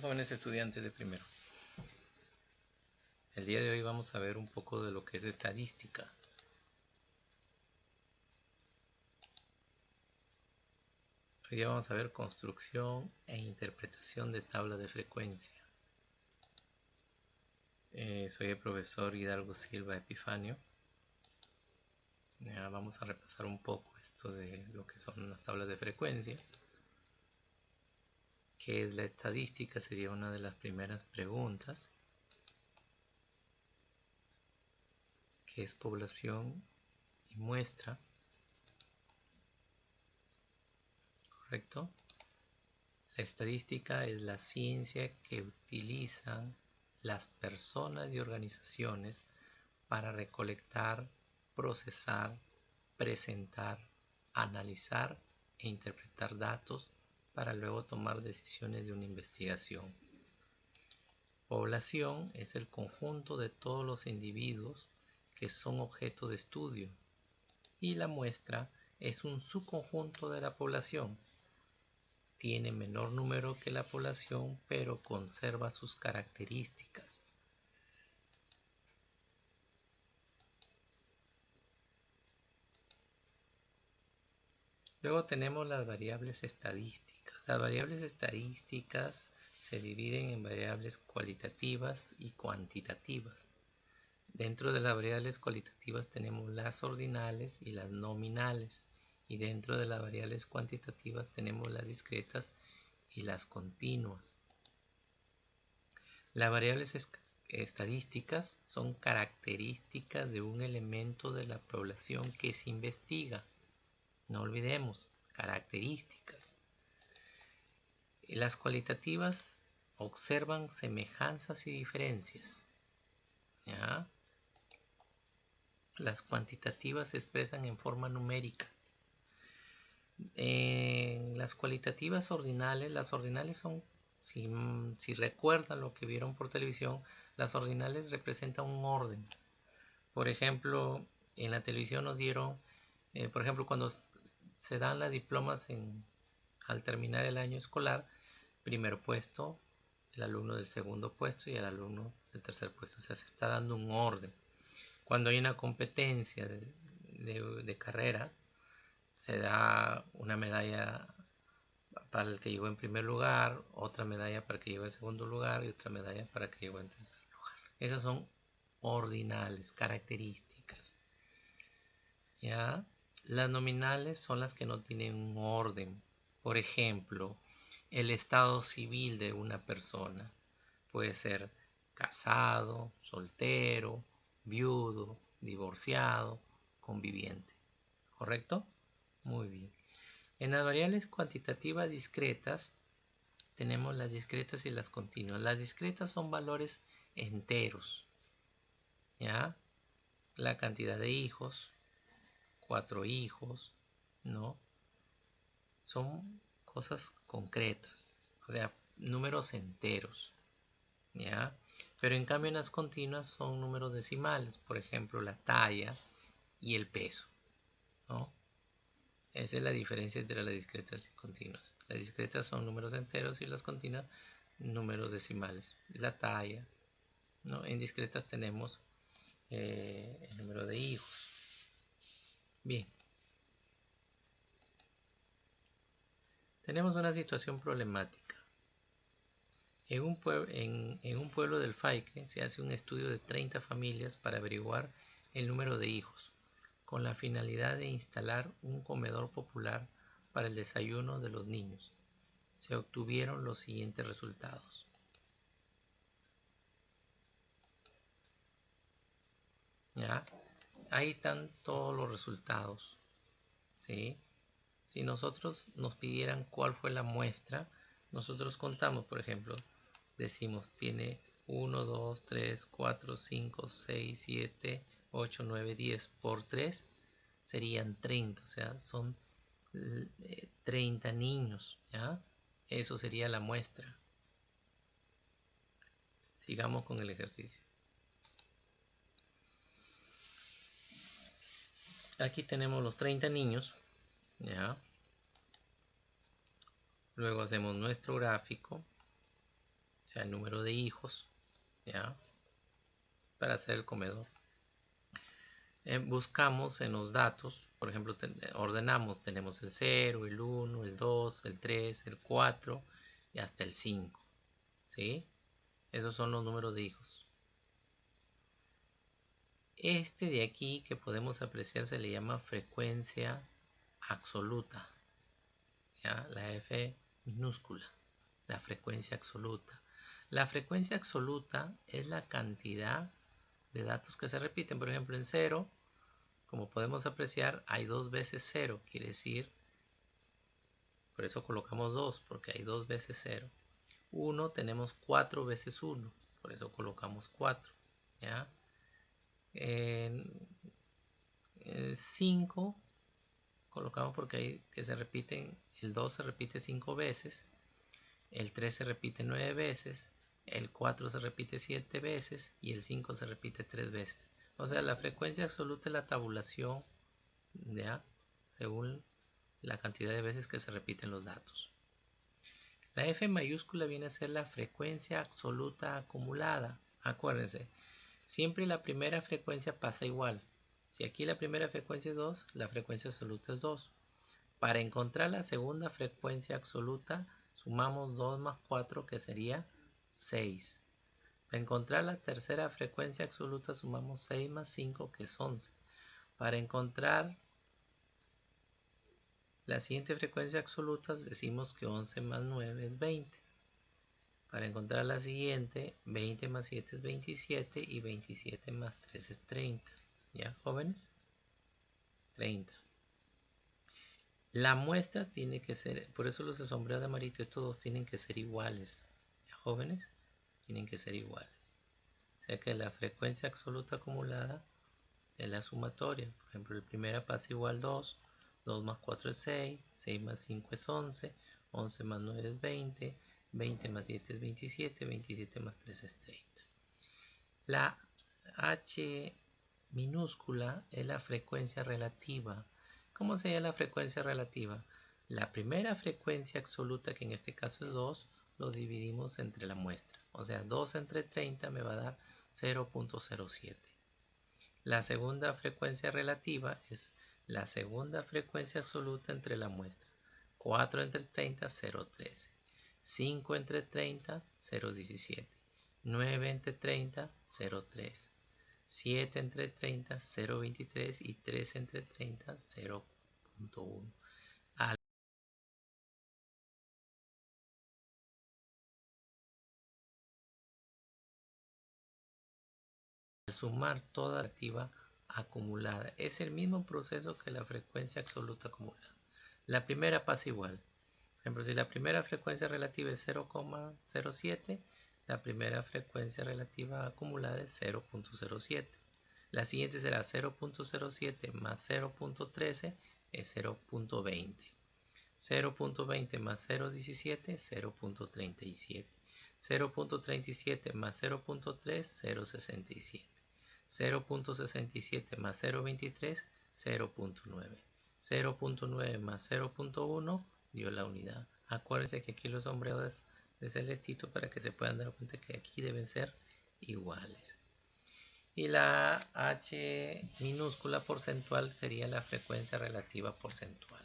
jóvenes estudiantes de primero. El día de hoy vamos a ver un poco de lo que es estadística. Hoy día vamos a ver construcción e interpretación de tabla de frecuencia. Soy el profesor Hidalgo Silva Epifanio. Vamos a repasar un poco esto de lo que son las tablas de frecuencia. ¿Qué es la estadística? Sería una de las primeras preguntas. ¿Qué es población y muestra? ¿Correcto? La estadística es la ciencia que utilizan las personas y organizaciones para recolectar, procesar, presentar, analizar e interpretar datos para luego tomar decisiones de una investigación. Población es el conjunto de todos los individuos que son objeto de estudio y la muestra es un subconjunto de la población. Tiene menor número que la población, pero conserva sus características. Luego tenemos las variables estadísticas. Las variables estadísticas se dividen en variables cualitativas y cuantitativas. Dentro de las variables cualitativas tenemos las ordinales y las nominales. Y dentro de las variables cuantitativas tenemos las discretas y las continuas. Las variables estadísticas son características de un elemento de la población que se investiga. No olvidemos, características. Las cualitativas observan semejanzas y diferencias. ¿Ya? Las cuantitativas se expresan en forma numérica. En las cualitativas ordinales, las ordinales son, si recuerdan lo que vieron por televisión, las ordinales representan un orden. Por ejemplo, en la televisión nos dieron, por ejemplo, cuando se dan las diplomas al terminar el año escolar, primer puesto, el alumno del segundo puesto y el alumno del tercer puesto. O sea, se está dando un orden. Cuando hay una competencia de carrera, se da una medalla para el que llegó en primer lugar, otra medalla para el que llegó en segundo lugar y otra medalla para el que llegó en tercer lugar. Esas son ordinales, características. ¿Ya? Las nominales son las que no tienen un orden. Por ejemplo, el estado civil de una persona puede ser casado, soltero, viudo, divorciado, conviviente. ¿Correcto? Muy bien. En las variables cuantitativas discretas tenemos las discretas y las continuas. Las discretas son valores enteros. ¿Ya? La cantidad de hijos, 4 hijos, ¿no? Son cosas concretas, o sea, números enteros, ¿ya? Pero en cambio en las continuas son números decimales, por ejemplo, la talla y el peso, ¿no? Esa es la diferencia entre las discretas y continuas. Las discretas son números enteros y las continuas números decimales. La talla, ¿no? En discretas tenemos el número de hijos. Bien. Tenemos una situación problemática. En un pueblo del Faique se hace un estudio de 30 familias para averiguar el número de hijos, con la finalidad de instalar un comedor popular para el desayuno de los niños. Se obtuvieron los siguientes resultados. ¿Ya? Ahí están todos los resultados, ¿sí? Si nosotros nos pidieran cuál fue la muestra, nosotros contamos, por ejemplo, decimos tiene 1, 2, 3, 4, 5, 6, 7, 8, 9, 10 por 3 serían 30, o sea, son 30 niños, ¿ya? Eso sería la muestra. Sigamos con el ejercicio. Aquí tenemos los 30 niños, ¿ya? Luego hacemos nuestro gráfico. o sea, el número de hijos, ¿ya? Para hacer el comedor. Buscamos en los datos, por ejemplo, ordenamos, tenemos el 0, el 1, el 2, el 3, el 4 y hasta el 5, ¿sí? Esos son los números de hijos. Este de aquí que podemos apreciar se le llama frecuencia absoluta, ¿ya? La F minúscula, la frecuencia absoluta. La frecuencia absoluta es la cantidad de datos que se repiten. Por ejemplo, en 0, como podemos apreciar, hay 2 veces 0, quiere decir, por eso colocamos 2, porque hay 2 veces 0. 1 tenemos 4 veces 1, por eso colocamos 4, ¿ya? En 5 colocamos porque hay que se repiten, el 2 se repite 5 veces, el 3 se repite 9 veces, el 4 se repite 7 veces y el 5 se repite 3 veces. O sea, la frecuencia absoluta es la tabulación, ¿ya? Según la cantidad de veces que se repiten los datos. La F mayúscula viene a ser la frecuencia absoluta acumulada. Acuérdense, siempre la primera frecuencia pasa igual. Si aquí la primera frecuencia es 2, la frecuencia absoluta es 2. Para encontrar la segunda frecuencia absoluta, sumamos 2 más 4, que sería 6. Para encontrar la tercera frecuencia absoluta, sumamos 6 más 5, que es 11. Para encontrar la siguiente frecuencia absoluta, decimos que 11 más 9 es 20. Para encontrar la siguiente, 20 más 7 es 27 y 27 más 3 es 30. ¿Ya, jóvenes? 30. La muestra tiene que ser, por eso los de sombreado de amarito, estos dos tienen que ser iguales. ¿Ya, jóvenes? Tienen que ser iguales. O sea que la frecuencia absoluta acumulada es la sumatoria. Por ejemplo, la primera pasa igual 2, 2 más 4 es 6, 6 más 5 es 11, 11 más 9 es 20, 20 más 7 es 27, 27 más 3 es 30. La H minúscula es la frecuencia relativa. ¿Cómo sería la frecuencia relativa? La primera frecuencia absoluta, que en este caso es 2, lo dividimos entre la muestra. O sea, 2 entre 30 me va a dar 0.07. La segunda frecuencia relativa es la segunda frecuencia absoluta entre la muestra. 4 entre 30, 0.13. 5 entre 30, 0.17. 9 entre 30, 0.3. 7 entre 30, 0.23 y 3 entre 30, 0.1. Al sumar toda la relativa acumulada, es el mismo proceso que la frecuencia absoluta acumulada. La primera pasa igual. Por ejemplo, si la primera frecuencia relativa es 0.07, la primera frecuencia relativa acumulada es 0.07. La siguiente será 0.07 más 0.13 es 0.20. 0.20 más 0.17, 0.37. 0.37 más 0.3, 0.67. 0.67 más 0.23, 0.9. 0.9 más 0.1 dio la unidad. Acuérdense que aquí los sombreados de celestito para que se puedan dar cuenta que aquí deben ser iguales. Y la H minúscula porcentual sería la frecuencia relativa porcentual.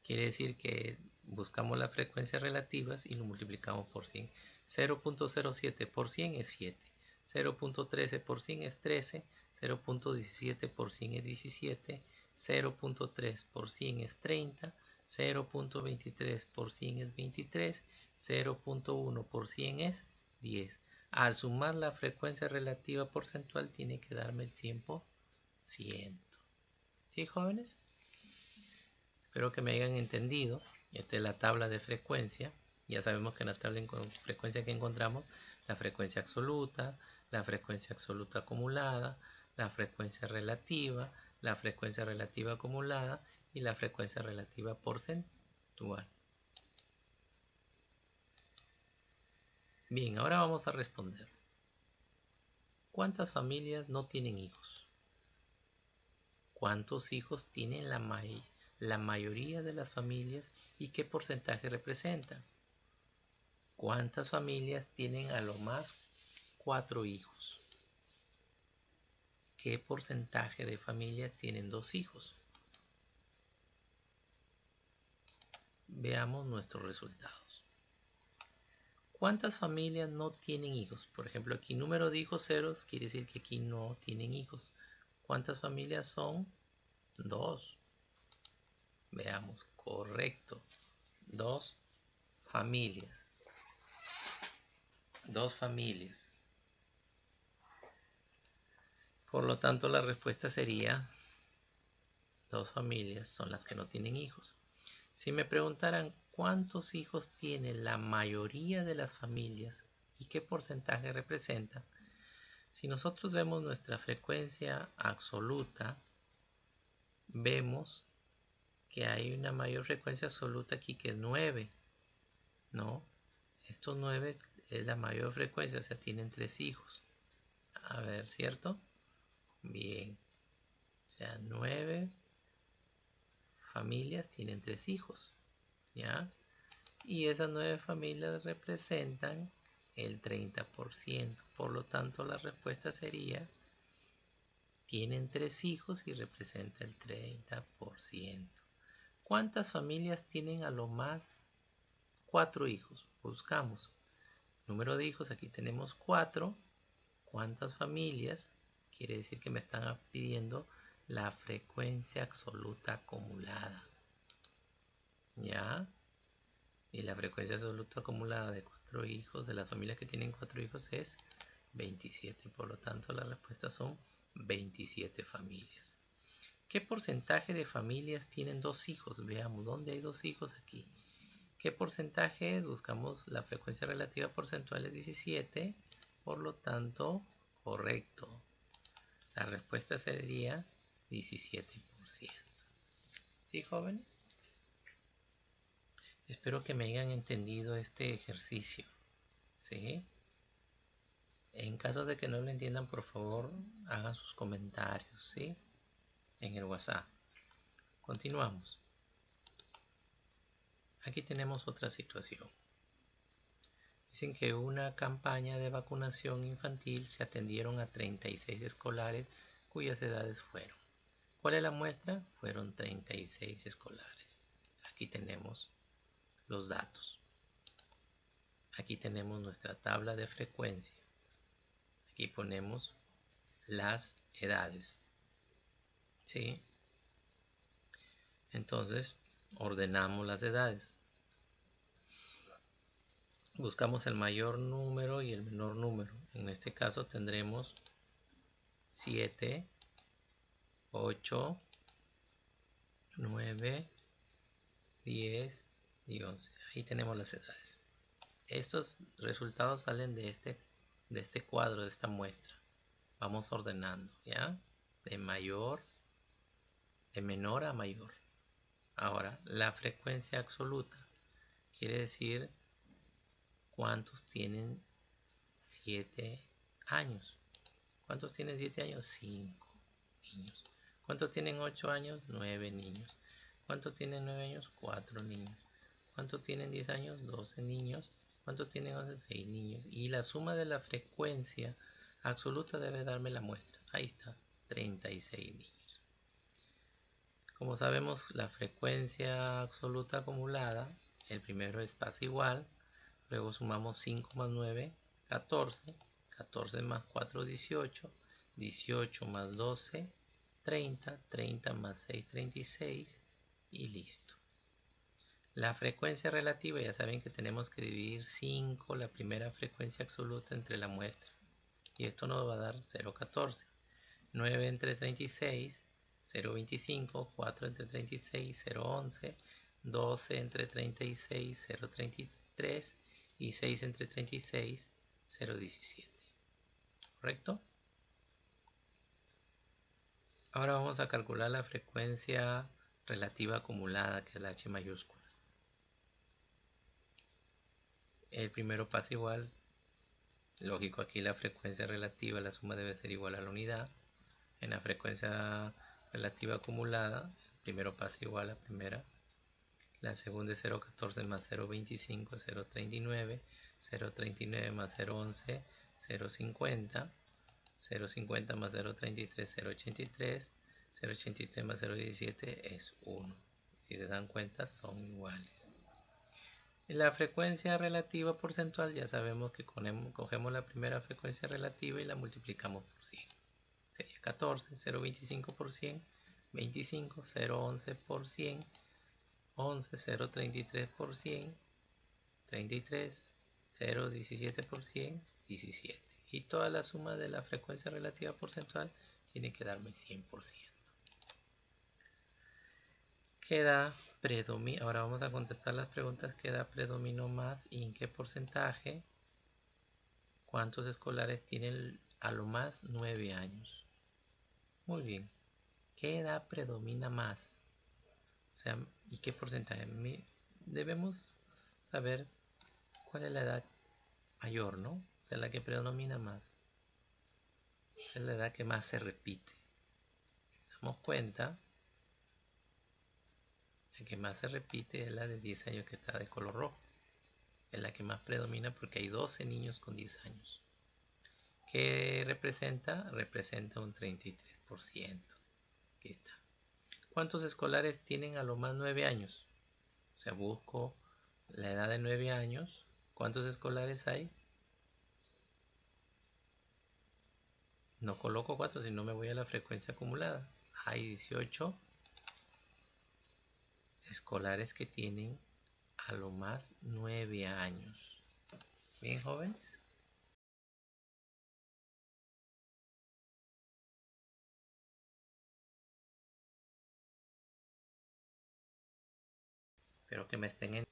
Quiere decir que buscamos las frecuencias relativas y lo multiplicamos por 100. 0.07 por 100 es 7. 0.13 por 100 es 13. 0.17 por 100 es 17. 0.3 por 100 es 30. 0.23 por 100 es 23. 0.1 por 100 es 10. Al sumar la frecuencia relativa porcentual tiene que darme el 100%. ¿Sí, jóvenes? Espero que me hayan entendido. Esta es la tabla de frecuencia. Ya sabemos que en la tabla de frecuencia que encontramos la frecuencia absoluta acumulada, la frecuencia relativa acumulada y la frecuencia relativa porcentual. Bien, ahora vamos a responder. ¿Cuántas familias no tienen hijos? ¿Cuántos hijos tienen la mayoría de las familias y qué porcentaje representan? ¿Cuántas familias tienen a lo más 4 hijos? ¿Qué porcentaje de familias tienen 2 hijos? Veamos nuestros resultados. ¿Cuántas familias no tienen hijos? Por ejemplo, aquí número de hijos ceros quiere decir que aquí no tienen hijos. ¿Cuántas familias son? 2. Veamos, correcto. 2 familias. 2 familias. Por lo tanto, la respuesta sería 2 familias son las que no tienen hijos. Si me preguntaran cuántos hijos tiene la mayoría de las familias y qué porcentaje representa, si nosotros vemos nuestra frecuencia absoluta, vemos que hay una mayor frecuencia absoluta aquí que es 9, ¿no? Estos 9 es la mayor frecuencia, o sea, tienen 3 hijos. A ver, ¿cierto? Bien. O sea, 9 familias tienen 3 hijos, ¿ya? Y esas 9 familias representan el 30%. Por lo tanto, la respuesta sería, tienen 3 hijos y representa el 30%. ¿Cuántas familias tienen a lo más 4 hijos? Buscamos. Número de hijos, aquí tenemos 4. ¿Cuántas familias? Quiere decir que me están pidiendo la frecuencia absoluta acumulada. ¿Ya? Y la frecuencia absoluta acumulada de 4 hijos, de las familias que tienen 4 hijos, es 27. Por lo tanto, la respuesta son 27 familias. ¿Qué porcentaje de familias tienen 2 hijos? Veamos, ¿dónde hay 2 hijos aquí? ¿Qué porcentaje? Buscamos la frecuencia relativa porcentual es 17. Por lo tanto, correcto. La respuesta sería 17%. ¿Sí, jóvenes? Espero que me hayan entendido este ejercicio. ¿Sí? En caso de que no lo entiendan, por favor, hagan sus comentarios, ¿sí? En el WhatsApp. Continuamos. Aquí tenemos otra situación. Dicen que una campaña de vacunación infantil se atendieron a 36 escolares cuyas edades fueron. ¿Cuál es la muestra? Fueron 36 escolares. Aquí tenemos los datos. Aquí tenemos nuestra tabla de frecuencia. Aquí ponemos las edades. ¿Sí? Entonces, ordenamos las edades. Buscamos el mayor número y el menor número. En este caso tendremos 7, 8, 9, 10 y 11. Ahí tenemos las edades. Estos resultados salen de este cuadro, de esta muestra. Vamos ordenando, ¿ya? De menor a mayor. Ahora, la frecuencia absoluta quiere decir cuántos tienen 7 años. ¿Cuántos tienen 7 años? 5 niños. ¿Cuántos tienen 8 años? 9 niños. ¿Cuántos tienen 9 años? 4 niños. ¿Cuántos tienen 10 años? 12 niños. ¿Cuántos tienen 11? 6 niños. Y la suma de la frecuencia absoluta debe darme la muestra. Ahí está, 36 niños. Como sabemos, la frecuencia absoluta acumulada, el primero es pasa igual, luego sumamos 5 más 9, 14, 14 más 4, 18, 18 más 12, 30, 30 más 6, 36 y listo. La frecuencia relativa, ya saben que tenemos que dividir 5, la primera frecuencia absoluta, entre la muestra. Y esto nos va a dar 0,14. 9 entre 36, 0,25. 4 entre 36, 0,11. 12 entre 36, 0,33. Y 6 entre 36, 0,17. ¿Correcto? Ahora vamos a calcular la frecuencia relativa acumulada, que es la H mayúscula. El primero pasa igual. Lógico, aquí la frecuencia relativa, la suma debe ser igual a la unidad. En la frecuencia relativa acumulada, el primero pasa igual a la primera. La segunda es 0,14 más 0,25, 0,39. 0,39 más 0,11, 0,50. 0,50 más 0,33, 0,83. 0,83 más 0,17 es 1. Si se dan cuenta, son iguales. La frecuencia relativa porcentual, ya sabemos que cogemos la primera frecuencia relativa y la multiplicamos por 100. Sería 14, 0,25 por 100, 25, 0,11 por 100, 11, 0,33 por 100, 33, 0,17 por 100, 17. Y toda la suma de la frecuencia relativa porcentual tiene que darme 100%. ¿Qué edad predomina? Ahora vamos a contestar las preguntas. ¿Qué edad predominó más y en qué porcentaje? ¿Cuántos escolares tienen a lo más 9 años? Muy bien. ¿Qué edad predomina más? O sea, ¿y qué porcentaje? Debemos saber cuál es la edad mayor, ¿no? O sea, la que predomina más. Es la edad que más se repite. Si nos damos cuenta, la que más se repite es la de 10 años que está de color rojo. Es la que más predomina porque hay 12 niños con 10 años. ¿Qué representa? Representa un 33%. Aquí está. ¿Cuántos escolares tienen a lo más 9 años? O sea, busco la edad de 9 años. ¿Cuántos escolares hay? No coloco 4, sino me voy a la frecuencia acumulada. Hay 18 escolares que tienen a lo más 9 años. Bien, jóvenes. Espero que me estén en...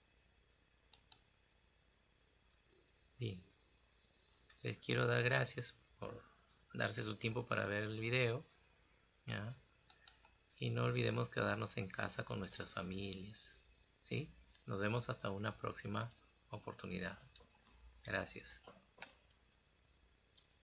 Bien. Les quiero dar gracias por darse su tiempo para ver el video. ¿Ya? Y no olvidemos quedarnos en casa con nuestras familias. ¿Sí? Nos vemos hasta una próxima oportunidad. Gracias.